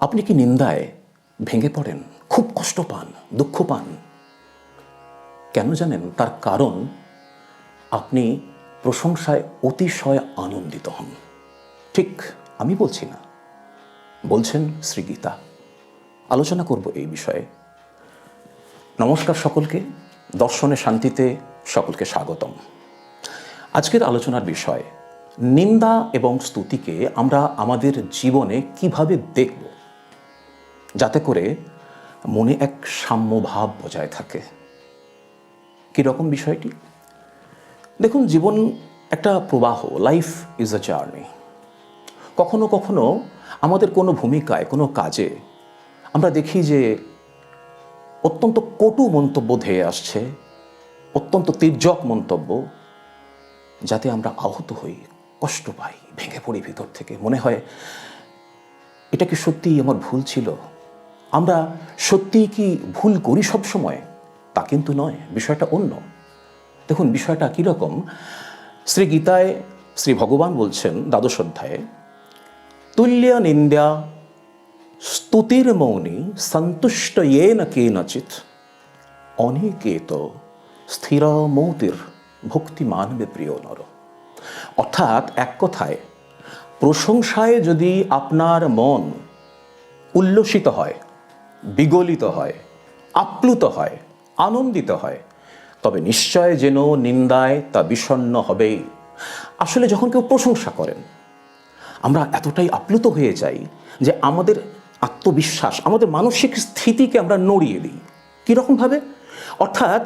আপনি কি নিন্দায় ভেঙে পড়েন, খুব কষ্ট পান, দুঃখ পান? কেন জানেন? তার কারণ আপনি প্রশংসায় অতিশয় আনন্দিত হন। ঠিক আমি বলছি না, বলছেন শ্রী গীতা। আলোচনা করব এই বিষয়ে। নমস্কার সকলকে, দর্শনে শান্তিতে সকলকে স্বাগতম। আজকের আলোচনার বিষয় নিন্দা এবং স্তুতিকে আমরা আমাদের জীবনে কিভাবে দেখব, যাতে করে মনে এক সাম্যভাব বজায় থাকে। কীরকম বিষয়টি? দেখুন, জীবন একটা প্রবাহ, লাইফ ইজ আ জার্নি। কখনো কখনো আমাদের কোনো ভূমিকায়, কোনো কাজে আমরা দেখি যে অত্যন্ত কটু মন্তব্য ধেয়ে আসছে, অত্যন্ত তির্যক মন্তব্য, যাতে আমরা আহত হই, কষ্ট পাই, ভেঙে পড়ি ভিতর থেকে। মনে হয় এটা কি সত্যিই আমার ভুল ছিল? আমরা সত্যিই কি ভুল করি সব সময়? তা কিন্তু নয়, বিষয়টা অন্য। দেখুন বিষয়টা কীরকম। শ্রী গীতায় শ্রী ভগবান বলছেন দ্বাদশ অধ্যায়ে, তুল্য নিন্দা স্তুতির মৌনি সন্তুষ্ট येन केनचित् অনিকেত স্থির মৌতির ভক্তিমান প্রিয় নর। অর্থাৎ এক কথায়, প্রশংসায় যদি আপনার মন উল্লসিত হয়, বিগলিত হয়, আপ্লুত হয়, আনন্দিত হয়, তবে নিশ্চয় যেন নিন্দায় তা বিষণ্ণ হবেই। আসলে যখন কেউ প্রশংসা করেন, আমরা এতটাই আপ্লুত হয়ে যাই যে আমাদের আত্মবিশ্বাস, আমাদের মানসিক স্থিতিকে আমরা নড়িয়ে দিই। কীরকমভাবে? অর্থাৎ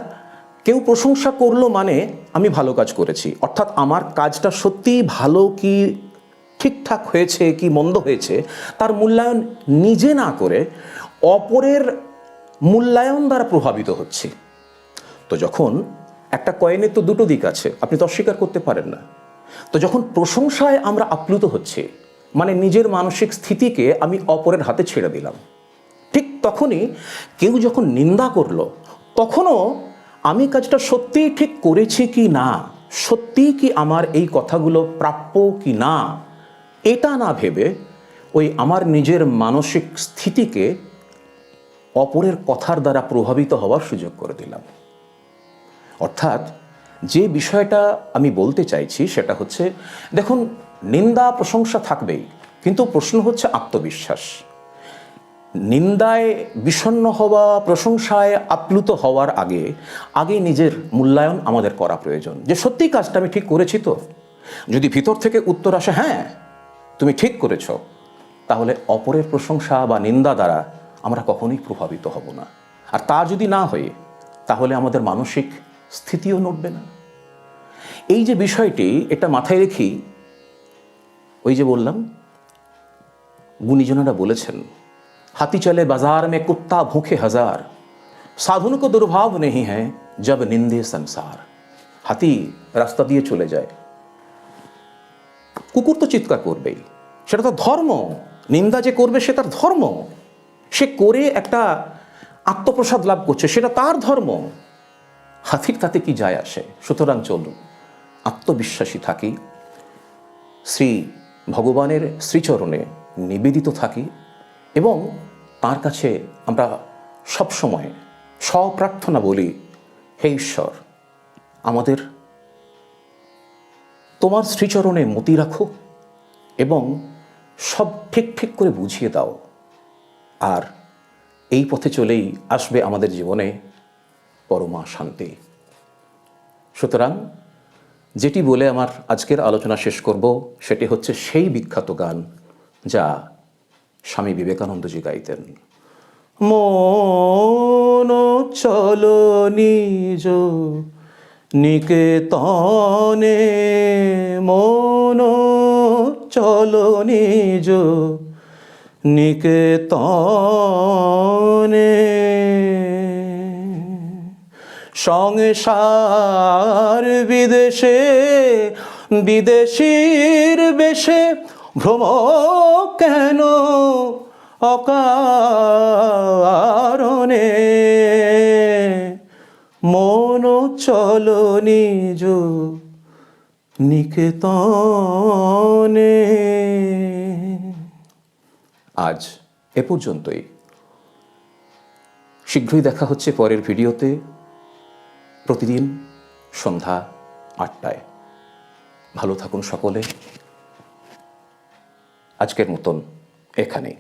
কেউ প্রশংসা করলো মানে আমি ভালো কাজ করেছি, অর্থাৎ আমার কাজটা সত্যিই ভালো কি ঠিকঠাক হয়েছে কি মন্দ হয়েছে তার মূল্যায়ন নিজে না করে অপরের মূল্যায়ন দ্বারা প্রভাবিত হচ্ছে। তো যখন একটা কয়েনের তো দুটো দিক আছে, আপনি তো অস্বীকার করতে পারেন না। তো যখন প্রশংসায় আমরা আপ্লুত হচ্ছে, মানে নিজের মানসিক স্থিতিকে আমি অপরের হাতে ছেড়ে দিলাম। ঠিক তখনই কেউ যখন নিন্দা করলো, তখনও আমি কাজটা সত্যিই ঠিক করেছি কি না, সত্যিই কি আমার এই কথাগুলো প্রাপ্য কি না, এটা না ভেবে ওই আমার নিজের মানসিক স্থিতিকে অপরের কথার দ্বারা প্রভাবিত হওয়ার সুযোগ করে দিলাম। অর্থাৎ যে বিষয়টা আমি বলতে চাইছি সেটা হচ্ছে, দেখুন নিন্দা প্রশংসা থাকবেই, কিন্তু প্রশ্ন হচ্ছে আত্মবিশ্বাস। নিন্দায় বিষণ্ণ হওয়া, প্রশংসায় আপ্লুত হওয়ার আগে নিজের মূল্যায়ন আমাদের করা প্রয়োজন, যে সত্যি কাজটা আমি ঠিক করেছি তো। যদি ভিতর থেকে উত্তর আসে হ্যাঁ তুমি ঠিক করেছ, তাহলে অপরের প্রশংসা বা নিন্দা দ্বারা আমরা কখনোই প্রভাবিত হব না। আর তা যদি না হয়, তাহলে আমাদের মানসিক স্থিতিও নড়বে না। এই যে বিষয়টি, এটা মাথায় রেখেই ওই যে বললাম, গুণীজনেরা বলেছেন, হাতি চলে বাজার মে কুত্তা ভুঁকে হাজার, সাধুন কো দুর্ভাব নেই হ্যাঁ জব নিন্দে সংসার। হাতি রাস্তা দিয়ে চলে যায়, কুকুর তো চিৎকার করবেই, সেটা তো ধর্ম। নিন্দা যে করবে সে তার ধর্ম, সে করে একটা আত্মপ্রসাদ লাভ করছে, সেটা তার ধর্ম। হাতির তাতে কি যায় আসে? সুতরাং চলুন আত্মবিশ্বাসী থাকি, শ্রী ভগবানের শ্রীচরণে নিবেদিত থাকি এবং তার কাছে আমরা সবসময় স্বপ্রার্থনা বলি, হে ঈশ্বর, আমাদের তোমার শ্রীচরণে মতি রাখো এবং সব ঠিক ঠিক করে বুঝিয়ে দাও। আর এই পথে চলেই আসবে আমাদের জীবনে পরমা শান্তি। সুতরাং যেটি বলে আমার আজকের আলোচনা শেষ করব, সেটি হচ্ছে সেই বিখ্যাত গান যা স্বামী বিবেকানন্দজি গাইতেন। মন চলো নিজ নিকেতনে, মন চলো নিজ নিকেতনে, সংসার বিদেশে বিদেশীর বেশে ভ্রম কেন অকারণে, মন চলো নিজ নিকেতনে। আজ এ পর্যন্তই। শীঘ্রই দেখা হচ্ছে পরের ভিডিওতে, প্রতিদিন সন্ধ্যা 8টায়। ভালো থাকুন সকলে। আজকের মতন এখানেই।